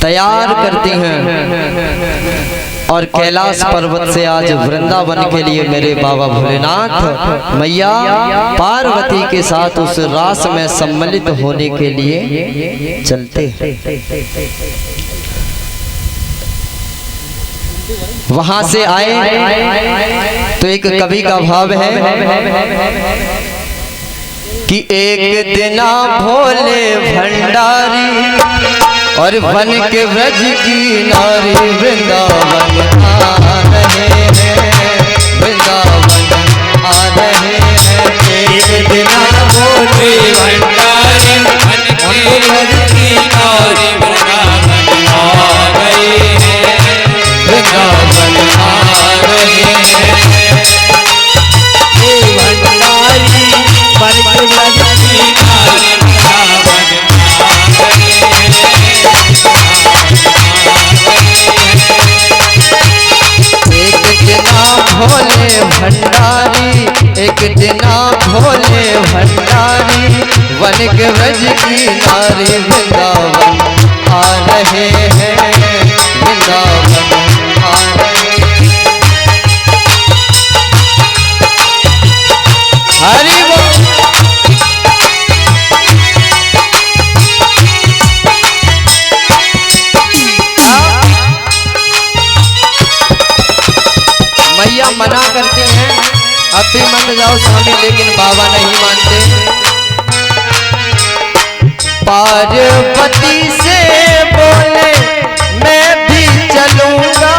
तैयार करती हैं और कैलाश पर्वत से आज वृंदावन के लिए मेरे बाबा भोलेनाथ मैया पार्वती के साथ उस रास में सम्मिलित होने के लिए चलते हैं। वहां से आए तो एक कवि का भाव है कि एक दिना भोले भंडारी और बन के ब्रज की नारी वृंदावन आ रहे हैं, वृंदावन आ रहे हैं। एक दिना भोले भंडारी बन के ब्रज की नारी वृंदावन आ रहे हैं, वृंदावन आ रहे हैं। भंडारी बन के ब्रज की नारी भोले भंडारी, एक दिना भोले भंडारी वन के ब्रज की नारी वृंदावन आ रहे हैं, वृंदावन आ रहे हैं। हरि बोल। मैया मना करते हैं अब भी मान जाओ स्वामी, लेकिन बाबा नहीं मानते। पार्वती से बोले मैं भी चलूंगा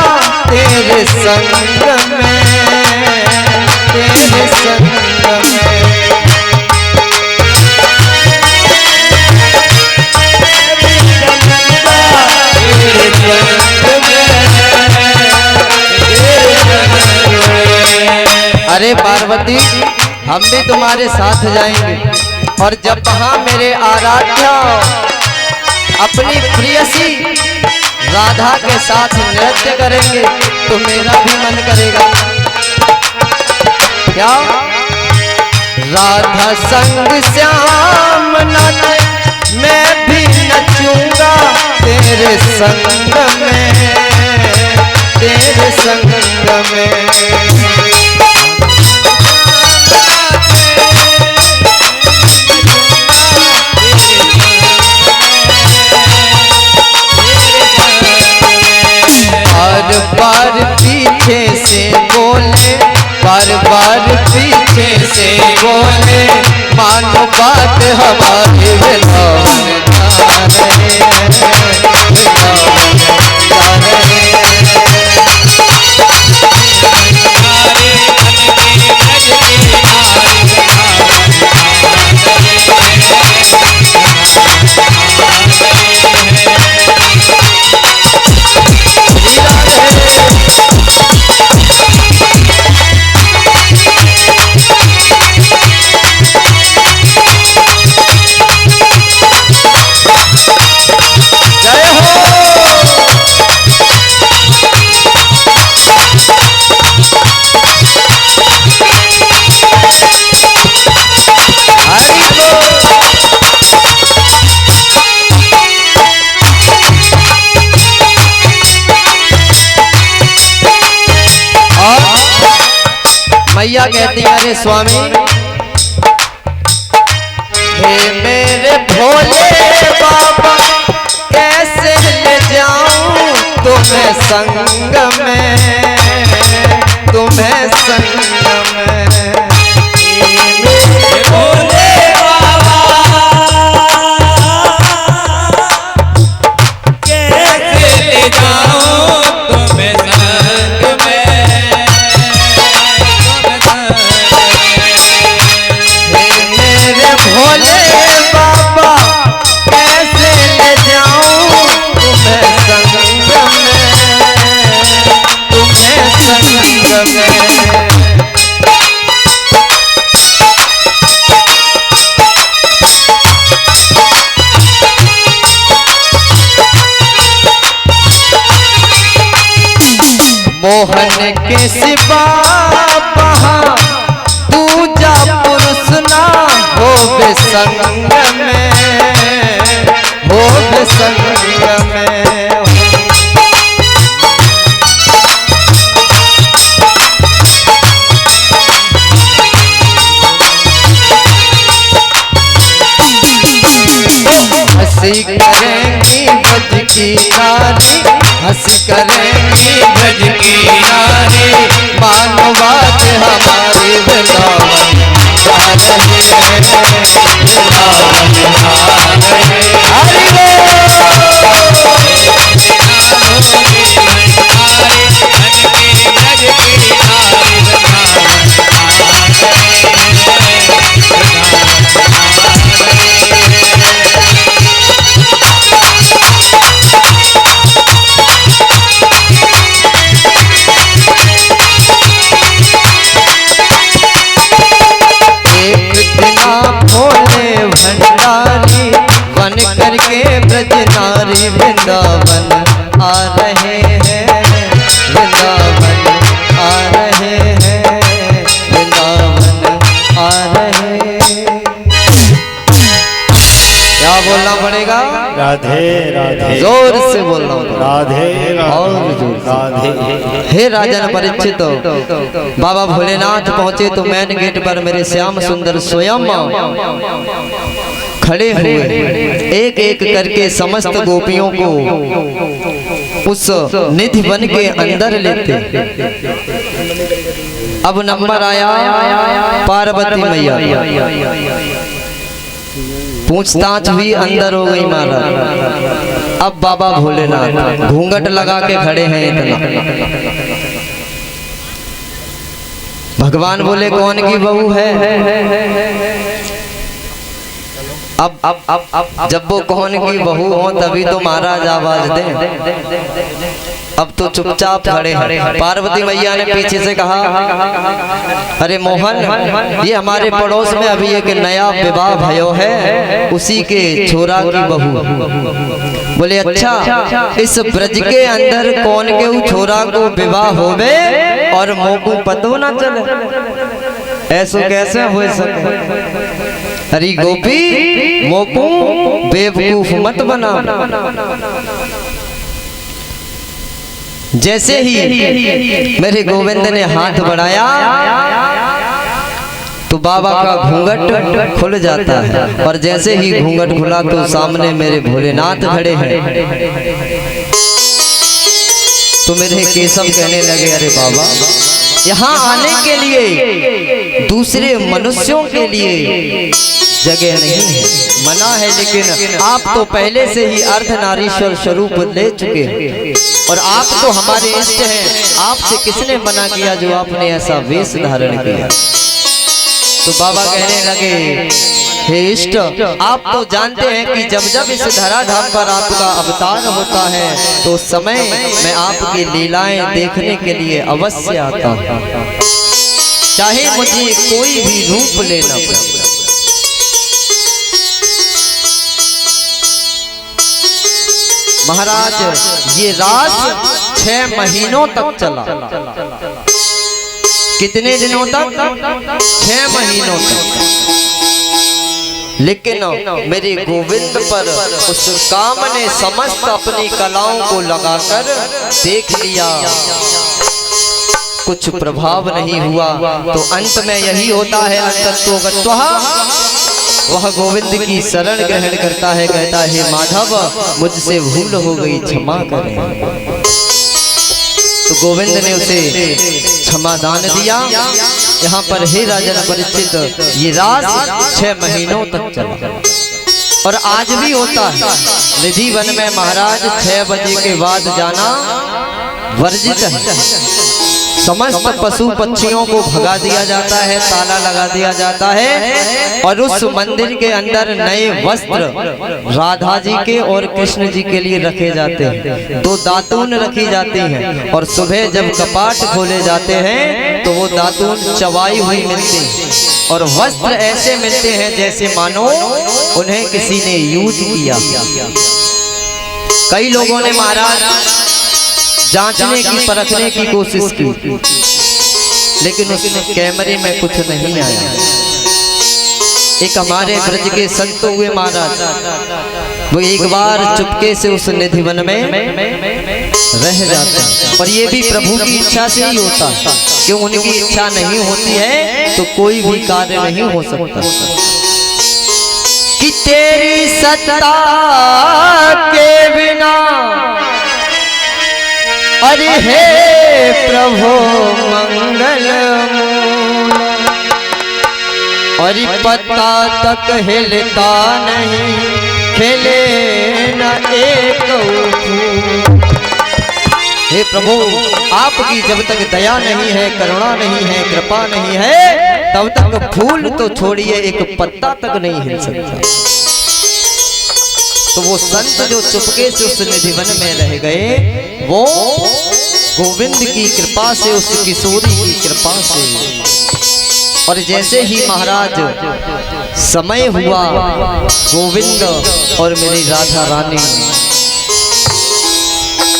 तेरे संग में, तेरे संग में। अरे पार्वती हम भी तुम्हारे साथ जाएंगे और जब वहां मेरे आराध्या अपनी प्रियसी राधा के साथ नृत्य करेंगे तो मेरा भी मन करेगा। क्या राधा संग श्याम नाचे मैं भी नचूंगा तेरे संग में, तेरे संग में। बार पीछे से बोले, बार बार पीछे से बोले मानो बात हमारे वृंदावन जा रहे हैं, वृंदावन जा रहे हैं। मैया कहती है अरे स्वामी, हे मेरे भोले बाबा कैसे ले जाऊं तुम्हें संग में, तुम्हें संग में। मेरे भोले बाबा कैसे ले जाऊं तुम्हें संग में। भोले बाबा कैसे ले जाऊं तुम्हें संग में, तुम्हें संग में। मोहन के सिवा वहाँ दूजा पुरुष ना हो संग में, हो हंसी करेंगी ब्रज की नारी, हंसी करेंगी ब्रज की नारी, मानो बात हमारी वृंदावन आ रही है, वृंदावन आ रहे। हरि भंडारी बन करके ब्रज नारी वृंदावन आ रहे हैं, वृंदावन आ रहे हैं, वृंदावन आ रहे हैं। क्या बोलना पड़ेगा? राधे राधे, जोर से बोलना पड़ेगा, राधे और जोर से। राधे। हे राजन परीक्षित, बाबा भोलेनाथ पहुंचे तो मेन गेट पर मेरे श्याम सुंदर स्वयं खड़े हुए, एक एक करके समस्त गोपियों को उस निधि वन के अंदर लेते। अब नंबर आया पार्वती मैया, पूछताछ भी अंदर हो गई महाराज। अब बाबा भोलेनाथ घूंघट लगा के खड़े हैं इतना। भगवान बोले कौन की बहू है? अब जब वो कौन की बहू हो तभी तो महाराज आवाज दे। अब तो चुपचाप खड़े हैं। पार्वती मैया ने पीछे से कहा, अरे मोहन, ये हमारे पड़ोस में अभी एक नया विवाह भयो है, उसी के छोरा की बहू। बोले अच्छा, इस ब्रज के अंदर कौन के छोरा को विवाह होवे और मोकू पतो ना चले? ऐसो कैसे हो सके? अरे गोपी, मोकू बेवकूफ मत बना। जैसे ही मेरे गोविंद ने हाथ बढ़ाया तो बाबा का घूंघट खुल जाता है, और जैसे ही घूंघट खुला तो सामने मेरे भोलेनाथ खड़े हैं। तो मेरे केशव कहने लगे, अरे बाबा, यहाँ आने के लिए दूसरे मनुष्यों के लिए जगह नहीं है, मना है, लेकिन आप तो पहले से ही अर्धनारीश्वर स्वरूप ले चुके हैं और आप तो हमारे इष्ट हैं। आपसे किसने मना किया जो आपने ऐसा वेश धारण किया? तो बाबा कहने लगे, हे इष्ट, आप तो जानते हैं कि जब जब इस धराधाम पर आपका अवतार होता है तो उस समय मैं आपकी लीलाएं देखने के लिए अवश्य आता हूँ, चाहे मुझे कोई भी रूप लेना पड़े। महाराज, ये रास 6 महीनों तक चला। कितने दिनों तक? 6 महीनों तक। लेकिन मेरे गोविंद पर उस काम ने समस्त अपनी कलाओं को लगाकर देख लिया, कुछ प्रभाव नहीं हुआ। तो अंत में यही होता है, अंतत्वगत्वः, वह गोविंद की शरण ग्रहण करता है, कहता है माधव मुझसे भूल हो गई, क्षमा करें। तो गोविंद ने उसे क्षमादान दिया। यहाँ पर हे राजन परीक्षित, ये रास 6 महीनों तक चला और आज भी होता है। निधि वन में महाराज 6 बजे के बाद जाना वर्जित है। समस्त पशु पक्षियों को भगा दिया जाता है, ताला लगा दिया जाता है और उस मंदिर के अंदर नए वस्त्र राधा जी के और कृष्ण जी के लिए रखे जाते हैं। 2 दातून रखी जाती हैं और सुबह जब कपाट खोले जाते हैं तो वो दातून चबाई हुई मिलती है और वस्त्र ऐसे मिलते हैं जैसे मानो उन्हें किसी ने यूज किया। कई लोगों ने महाराज जांचने की, परखने की कोशिश की, लेकिन उसमें कैमरे में कुछ नहीं आया। एक हमारे ब्रज के संत हुए महाराज, वो एक बार चुपके से उस निधि वन में रह जाते हैं, और ये भी प्रभु की इच्छा से ही होता है, क्यों उनकी इच्छा नहीं होती है तो कोई भी कार्य नहीं हो सकता। कि तेरी सत्ता के बिना अरे हे प्रभु मंगल और पत्ता तक हिलता नहीं खिले न एक फूल। हे प्रभु आपकी जब तक दया नहीं है, करुणा नहीं है, कृपा नहीं है, तब तक फूल तो छोड़िए एक पत्ता तक नहीं हिल सकता। तो वो संत जो चुपके से उस निधिवन में रह गए, वो गोविंद की कृपा से, उस किशोरी की कृपा से। और जैसे ही महाराज समय हुआ, गोविंद और मेरी राधा रानी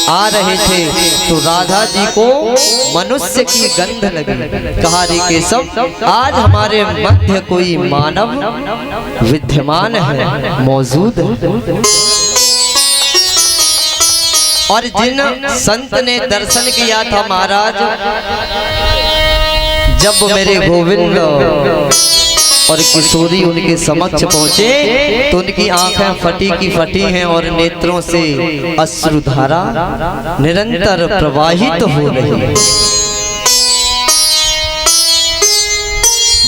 आ रहे थे, तो राधा जी को मनुष्य की गंध लगी। कहा रे केशव, आज हमारे मध्य कोई मानव विद्यमान है, मौजूद है। और जिन संत ने दर्शन किया था महाराज, जब मेरे गोविंद और किशोरी उनके समक्ष पहुंचे, तो उनकी आंखें फटी की फटी हैं और नेत्रों से अश्रुधारा निरंतर प्रवाहित हो रही है।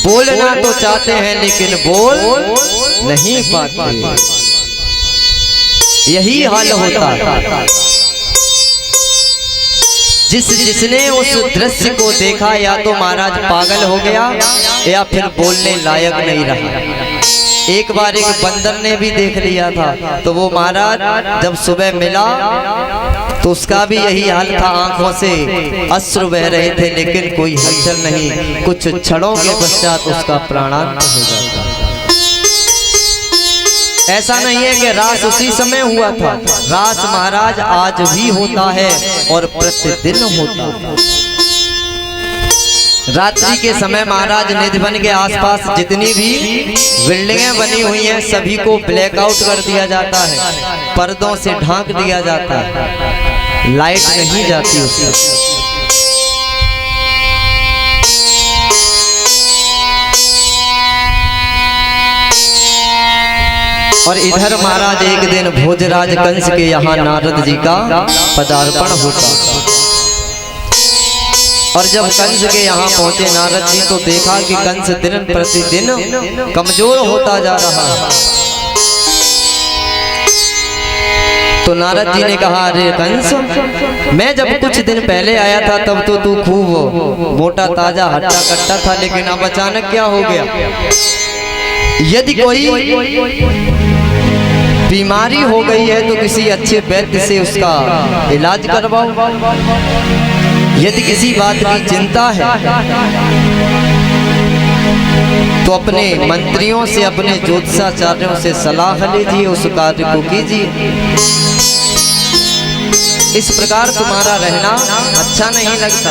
बोलना तो चाहते हैं लेकिन बोल नहीं पाते, यही हाल होता है। जिसने उस दृश्य को देखा, या तो महाराज पागल हो गया या फिर बोलने लायक नहीं रहा। एक बार एक बंदर ने भी देख लिया था, तो वो महाराज जब सुबह मिला तो उसका भी यही हाल था, आंखों से अश्रु बह रहे थे लेकिन कोई हलचल नहीं। कुछ क्षणों के पश्चात उसका प्राणांत हो जाता। ऐसा नहीं है कि रास उसी समय हुआ था, रास महाराज आज भी होता है और प्रतिदिन होता है। रात्रि के समय महाराज निधिवन के आसपास जितनी भी बिल्डिंगें बनी हुई हैं, सभी को ब्लैकआउट कर दिया जाता है, पर्दों से ढांक दिया जाता है, लाइट नहीं जाती उसमें। और इधर महाराज एक दिन भोजराज कंस के यहाँ नारद जी का पदार्पण होता। और जब कंस के यहाँ पहुंचे नारद जी, तो देखा कि कंस दिन प्रतिदिन कमजोर होता जा रहा है। तो नारद जी ने कहा, अरे कंस, मैं जब कुछ दिन पहले आया था तब तो तू खूब मोटा ताजा हट्टा कट्टा था, लेकिन अब अचानक क्या हो गया? यदि कोई बीमारी हो गई है तो किसी अच्छे वैद्य से उसका इलाज करवाओ। यदि किसी बात की चिंता है तो अपने मंत्रियों से, अपने ज्योतिषाचार्यों से सलाह लीजिए, उस कार्य को कीजिए। इस प्रकार तुम्हारा रहना अच्छा नहीं लगता।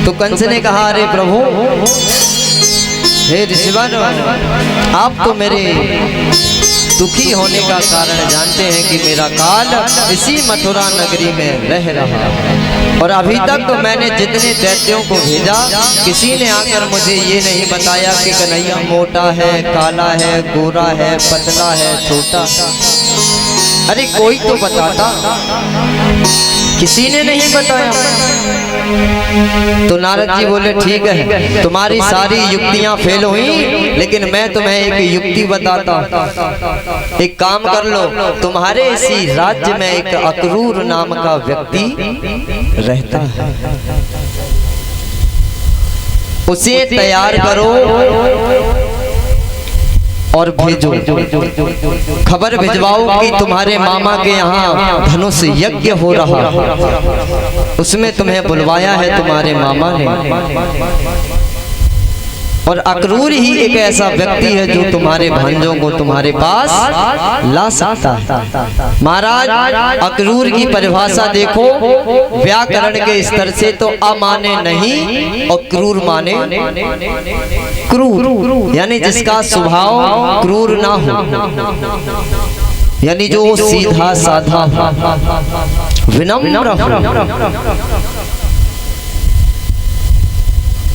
तो कंस ने कहा, अरे प्रभु, हे ऋषिवर, आप तो मेरे दुखी होने का कारण जानते हैं कि मेरा काल इसी मथुरा नगरी में रह रहा है, और अभी तक मैंने जितने दैत्यों को भेजा, किसी ने आकर मुझे ये नहीं बताया कि कन्हैया मोटा है, काला है, गोरा है, पतला है, छोटा है। अरे कोई तो बताता, किसी ने नहीं बताया। तो नारद जी बोले, ठीक है, तुम्हारी सारी युक्तियां फेल हुई, लेकिन मैं तुम्हें एक युक्ति बताता। एक काम कर लो, तुम्हारे इसी राज्य में एक अक्रूर नाम का व्यक्ति रहता है, उसे तैयार करो और भेजो। खबर भिजवाओ कि तुम्हारे मामा के यहाँ धनुष यज्ञ हो रहा है, उसमें तुम्हें बुलवाया है तुम्हारे मामा ने। और अक्रूर ही एक ऐसा व्यक्ति है जो तुम्हारे भांजों को तुम्हारे पास ला सकता है। महाराज, अक्रूर की परिभाषा देखो, व्याकरण के स्तर से तो अमाने नहीं और क्रूर माने क्रूर, यानी जिसका स्वभाव क्रूर ना हो, यानी जो सीधा साधा विनम्र हो।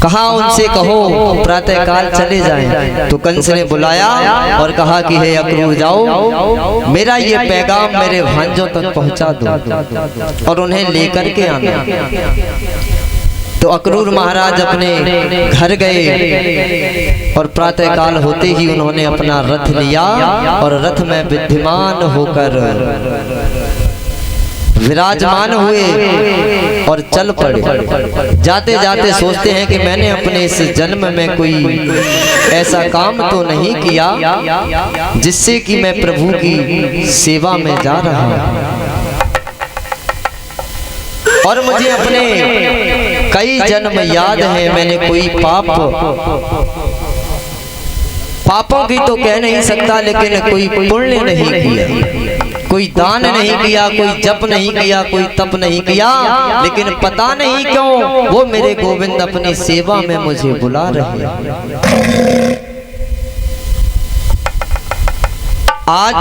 कहा उनसे कहो प्रातः काल चले जाएं। तो कंस ने बुलाया और कहा कि हे अक्रूर जाओ, मेरा ये पैगाम मेरे भांजों तक पहुंचा दो और उन्हें लेकर के आना। तो अक्रूर महाराज अपने घर गए और प्रातः काल होते ही उन्होंने अपना रथ लिया और रथ में विद्यमान होकर विराजमान हुए और चल पड़े। जाते जाते सोचते हैं कि मैंने अपने इस जन्म में कोई ऐसा काम तो नहीं किया जिससे कि मैं प्रभु की सेवा में जा रहा हूं, और मुझे अपने कई जन्म याद है मैंने कोई पापों की तो कह नहीं सकता, लेकिन कोई पुण्य नहीं किया, कोई दान नहीं किया, कोई जप नहीं किया, कोई तप नहीं किया, लेकिन पता नहीं क्यों वो मेरे गोविंद अपनी सेवा में मुझे बुला रहे हैं। आज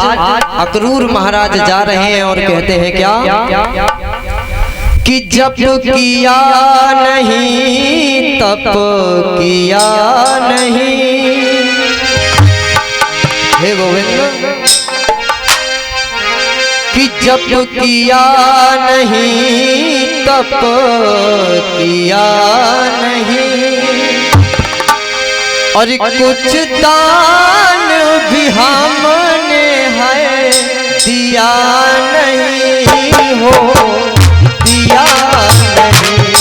अक्रूर महाराज जा रहे हैं और कहते हैं क्या कि जप किया नहीं, तप किया नहीं, हे गोविंद, कि जप किया नहीं, तप किया नहीं, और कुछ दान भी हमने है दिया नहीं हो, दिया नहीं।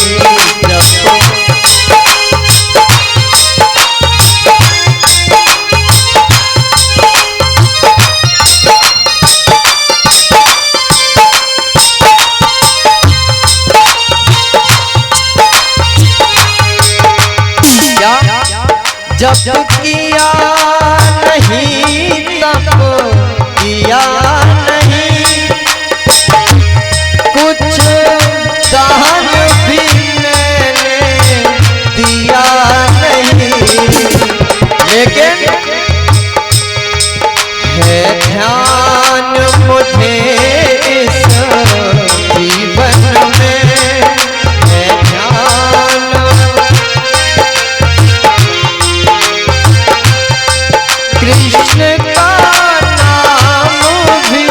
जब किया नहीं, तब किया नहीं, कुछ दान भी मैंने दिया नहीं, लेकिन है ध्यान मुझे इस जीवन में, है ध्यान कृष्ण का नाम भी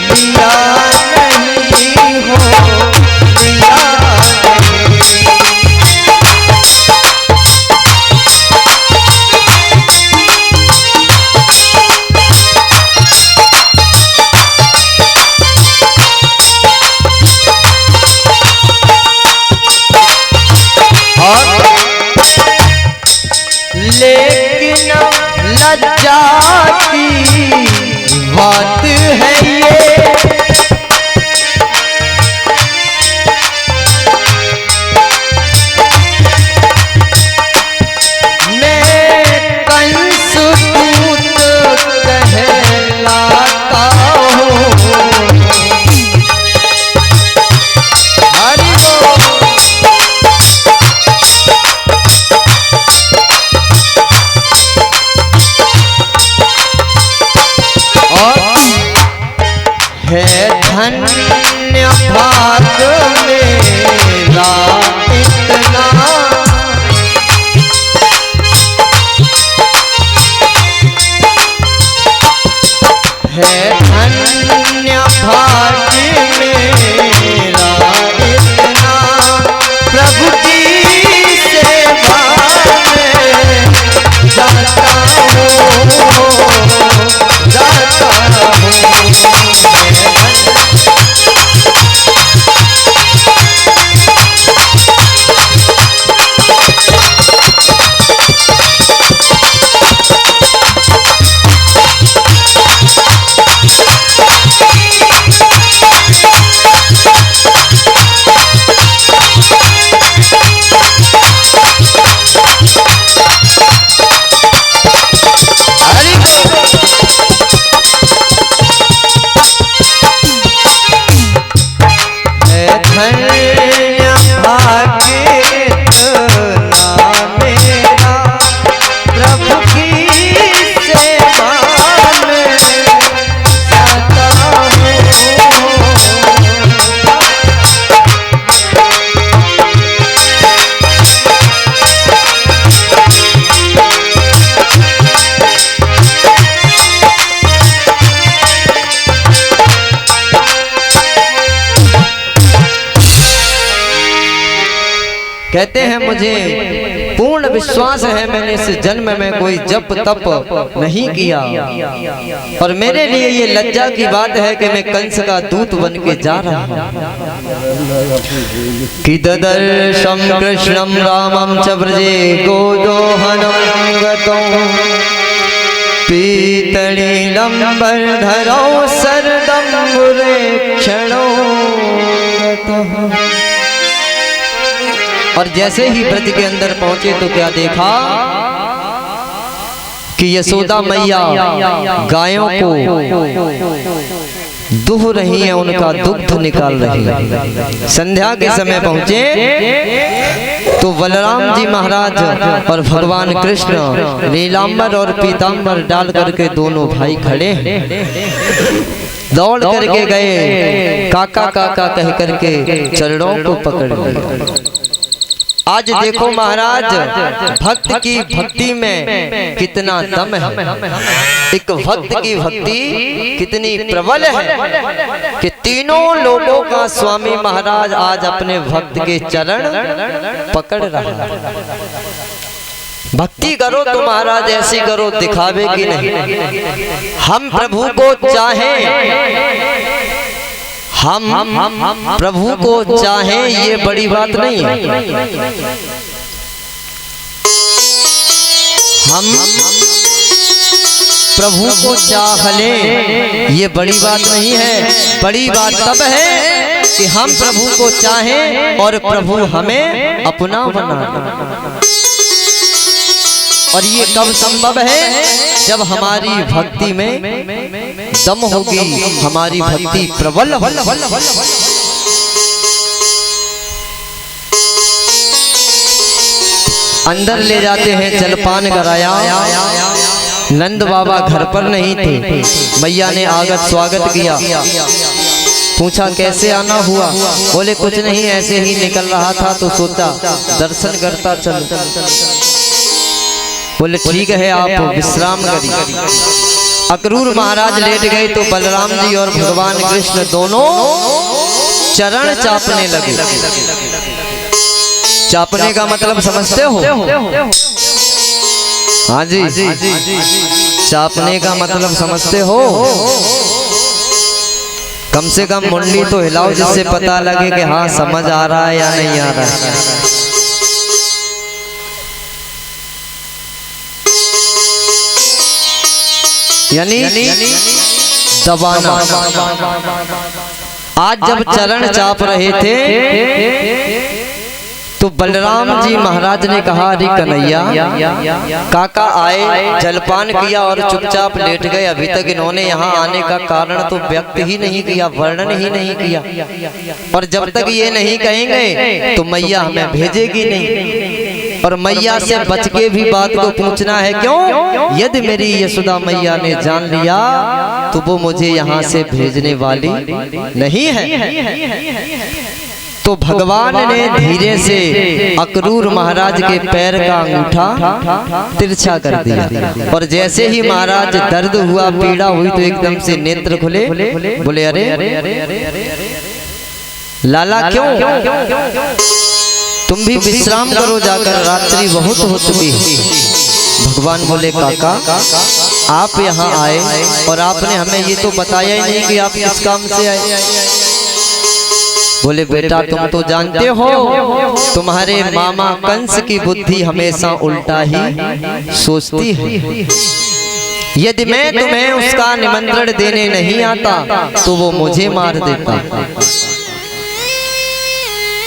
लिया नहीं हो, लिया नहीं। और लेकिन लज्जा की बात है ये, मैं कंस दूत कहलाता हूँ। हरि बोल। है धन्य भाग मेरा इतना, है धन्य भाग मेरा इतना, प्रभु की सेवा में जाता हूँ, जाता हूँ। कहते हैं मुझे पूर्ण विश्वास है मैंने इस जन्म में कोई जप तप नहीं किया, और मेरे लिए ये लज्जा की बात है कि मैं कंस का दूत बन के जा रहा हूँ। कि ददर्शम कृष्णम रामम च व्रजे गोदोहनम गतौ पीतलीलम बरधरौ सरदम क्षणो गतः। और जैसे ही ब्रज के अंदर पहुंचे तो क्या देखा कि यशोदा मैया गायों को दुह रही है, उनका दुग्ध निकाल रही है। संध्या के समय पहुंचे तो बलराम जी महाराज और भगवान कृष्ण नीलांबर और पीतांबर डाल करके दोनों भाई खड़े हैं। दौड़ करके गए, काका काका कह करके चरणों को पकड़ लिए। आज देखो महाराज, भक्त की भक्ति में कितना दम है, एक भक्त की भक्ति कितनी प्रबल है कि तीनों लोगों का स्वामी महाराज आज अपने भक्त के चरण पकड़ रहा है। भक्ति करो तो महाराज ऐसी करो, दिखावे की नहीं। हम प्रभु को चाहें, हम प्रभु को चाहें, ये बड़ी बात नहीं है। हम प्रभु को चाह लें, ये बड़ी बात नहीं है। बड़ी बात तब है कि हम प्रभु को चाहें और प्रभु हमें अपना बना ले। और ये कब संभव है? जब हमारी भक्ति में दम होगी, हमारी भक्ति प्रबल होगी। अंदर ले जाते हैं, जलपान कराया। नंद बाबा घर पर नहीं थे, मैया ने आगत स्वागत किया। पूछा कैसे आना हुआ? बोले कुछ नहीं, ऐसे ही निकल रहा था तो सोचा दर्शन करता चल। बोले ठीक है, आप विश्राम करिए। अक्रूर महाराज लेट गए तो बलराम जी और भगवान कृष्ण दोनों चरण चापने लगे। चापने का मतलब समझते हो? हाँ जी, चापने का मतलब समझते हो? कम से कम मुंडी तो हिलाओ जिससे पता लगे कि हाँ समझ आ रहा है या नहीं आ रहा है। यानी दबाना। आज जब चरण चाप रहे थे तो बलराम जी महाराज ने कहा, अरे कन्हैया, काका आए, जलपान किया और चुपचाप लेट गए। अभी तक इन्होंने यहाँ आने का कारण तो व्यक्त ही नहीं किया, वर्णन ही नहीं किया। और जब तक ये नहीं कहेंगे तो मैया हमें भेजेगी नहीं। और मैया से बच के भी बात को पूछना है। क्यों? यदि मेरी यशोदा मैया ने जान लिया तो वो मुझे यहाँ से भेजने वाली नहीं है। तो भगवान ने धीरे से अक्रूर महाराज के पैर का अंगूठा तिरछा कर दिया। और जैसे ही महाराज दर्द हुआ, पीड़ा हुई तो एकदम से नेत्र खुले। बोले अरे लाला क्यों? तुम भी विश्राम करो जाकर, रात्रि बहुत हो चुकी है। भगवान बोले काका, आप यहाँ आए और आपने हमें ये तो बताया ही नहीं कि आप किस काम से आए। बोले बेटा, तुम तो जानते हो तुम्हारे मामा कंस की बुद्धि हमेशा उल्टा ही सोचती है। यदि मैं तुम्हें उसका निमंत्रण देने नहीं आता तो वो मुझे मार देता,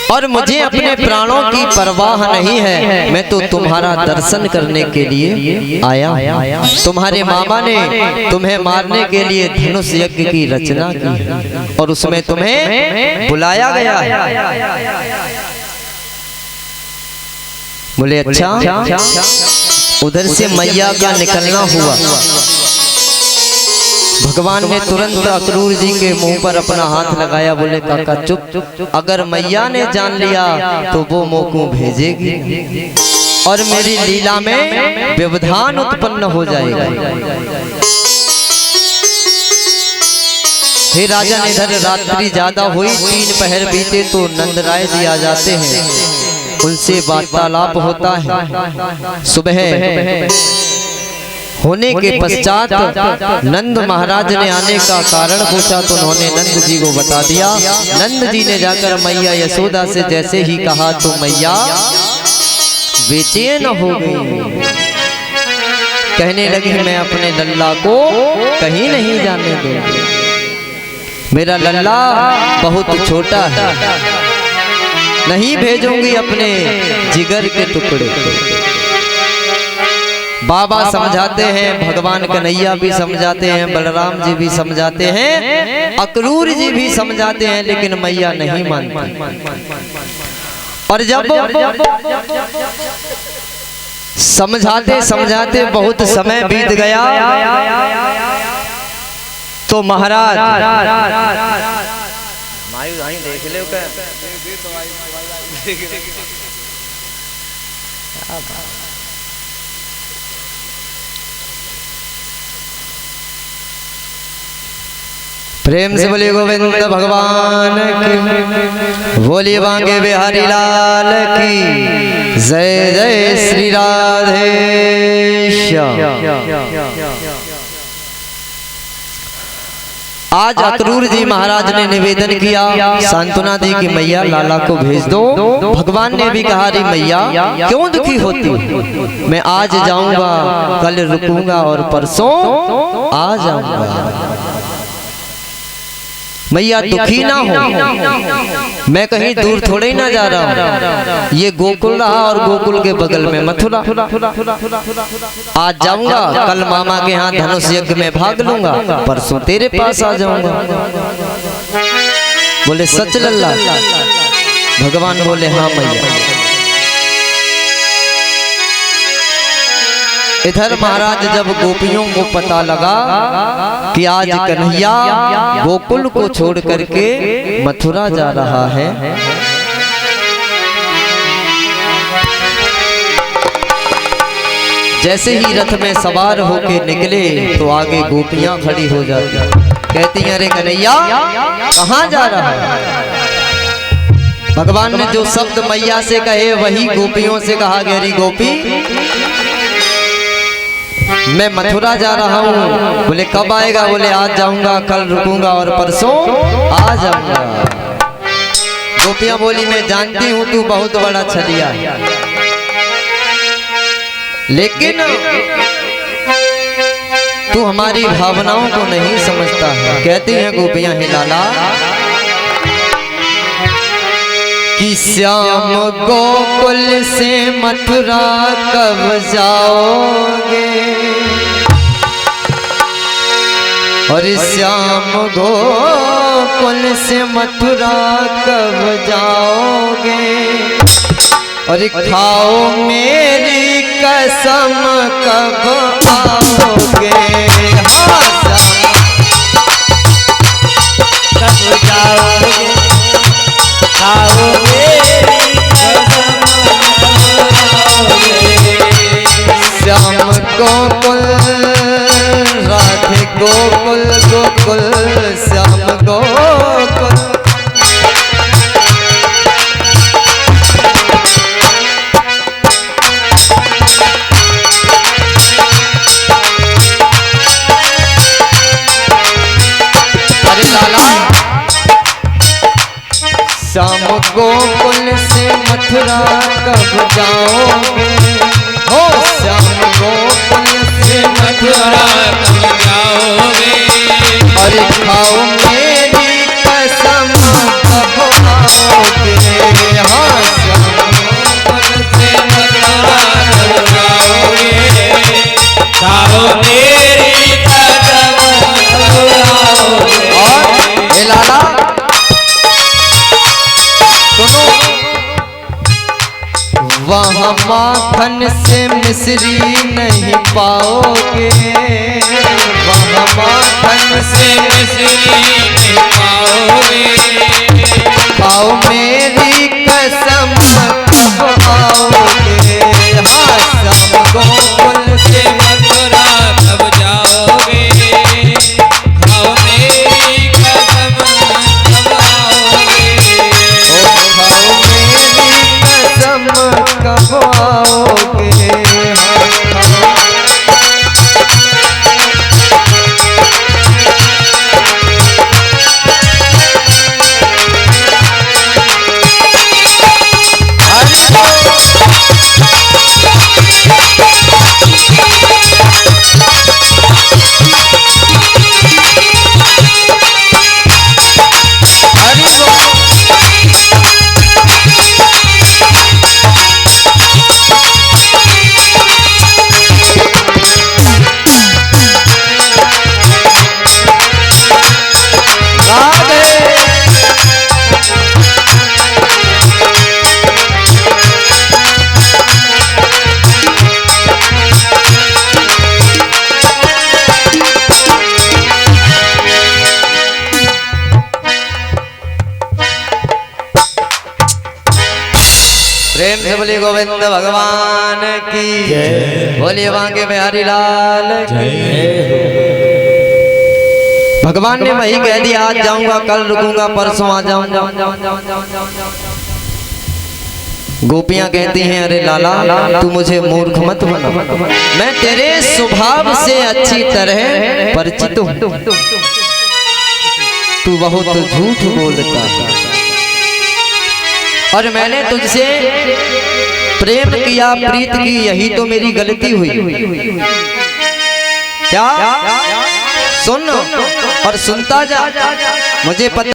और मुझे अपने प्राणों की परवाह नहीं है। मैं तो तुम्हारा दर्शन करने के लिए आया। तुम्हारे मामा ने तुम्हें मारने के लिए धनुष यज्ञ की रचना की है और उसमें तुम्हें बुलाया गया है। बोले अच्छा। उधर से मैया का निकलना हुआ। भगवान ने तुरंत अक्रूर जी के मुंह पर अपना हाथ लगाया। बोले काका चुप, अगर मैया ने जान लिया तो वो मोको भेजेगी और मेरी लीला में व्यवधान उत्पन्न हो जाएगा। हे राजन, इधर रात्रि ज्यादा हुई, 3 पहर बीते तो नंदराय जी आ जाते हैं। उनसे वार्तालाप होता है। सुबह होने के पश्चात नंद महाराज ने आने का कारण पूछा तो उन्होंने नंद जी को बता दिया। नंद जी ने जाकर मैया यशोदा से जैसे ही कहा तो मैया बेचैन हो गई, कहने लगी मैं अपने लल्ला को कहीं नहीं जाने दूंगी, मेरा लल्ला बहुत छोटा है, नहीं भेजूंगी अपने जिगर के टुकड़े। बाबा समझाते हैं, भगवान कन्हैया भी समझाते हैं, बलराम जी भी समझाते हैं, अक्रूर जी भी समझाते हैं, लेकिन मैया नहीं मानती। और जब समझाते समझाते बहुत समय बीत गया तो महाराज देख ले प्रेम से बोलिए गोविंद भगवान की, बोलिए बांके बिहारी लाल की जय, जय श्री राधे श्याम। आज अक्रूर जी महाराज ने निवेदन किया, सांत्वना दी कि मैया लाला को भेज दो। भगवान ने भी कहा रे मैया क्यों दुखी होती, मैं आज जाऊंगा, कल रुकूंगा और परसों आ जाऊंगा। मैया दुखी ना हो, मैं कहीं दूर थोड़े ही ना जा रहा हूँ, ये गोकुल रहा और गोकुल के बगल में मथुरा। आज जाऊंगा, कल मामा के यहाँ धनुष यज्ञ में भाग लूंगा, परसों तेरे पास आ जाऊंगा। बोले सच लल्ला? भगवान बोले हाँ मैया। इधर महाराज जब गोपियों को पता लगा कि आज कन्हैया गोकुल को छोड़ करके मथुरा जा रहा है, जैसे ही रथ में सवार होके निकले तो आगे गोपियां खड़ी हो जाती, कहती हैं अरे कन्हैया कहाँ जा रहा है? भगवान ने जो शब्द मैया से कहे वही गोपियों से कहा, गहरी गोपी मैं मथुरा जा रहा हूँ। बोले कब आएगा? बोले आज जाऊंगा, कल रुकूंगा और परसों आ जाऊंगा। गोपियां बोली मैं जानती हूँ तू बहुत बड़ा छलिया है, लेकिन तू हमारी भावनाओं को नहीं समझता है। कहती हैं गोपियां हे लाला कि श्याम गोकुल से मथुरा कब जाओगे, और श्याम गोकुल से मथुरा कब जाओगे, और खाओ मेरी कसम कब आओगे। कब जाओगे, खाओ मेरी कसम कब आओगे। श्याम गोकुल राधे गोकुल गोकुल श्याम गोकुल। अरे लाला श्याम गोकुल से मथुरा कब जाओगे, हो श्याम गोकुल से मथुरा कब जाओगे, अरे खाओ मेरी कसम कब आओगे। हाँ श्याम गोकुल से मथुरा कब जाओगे, खाओ मेरी कसम कब आओगे। और हे लाला सुनो, वहाँ माखन से मिश्री नहीं पाओगे, वहाँ माखन से मिश्री नहीं पाओगे। खाओ मेरी कसम कब आओगे। हाँ श्याम गोकुल से मथुरा कब जाओगे, खाओ मेरी कसम कब आओगे। खाओ मेरी कसम प्रेम से बोले गोविंद भगवान की बोलिए बांके बिहारी लाल भगवान ने वही कह दिया आज जाऊंगा कल रुकूंगा परसों आ जाऊंगा। गोपियां कहती हैं अरे लाला तू मुझे मूर्ख मत बना, मैं तेरे स्वभाव से अच्छी तरह परिचित हूं, तू बहुत झूठ बोलता और मैंने तुझसे प्रेम किया प्रीत की यही तो मेरी गलती हुई। क्या सुन और सुनता जा मुझे पता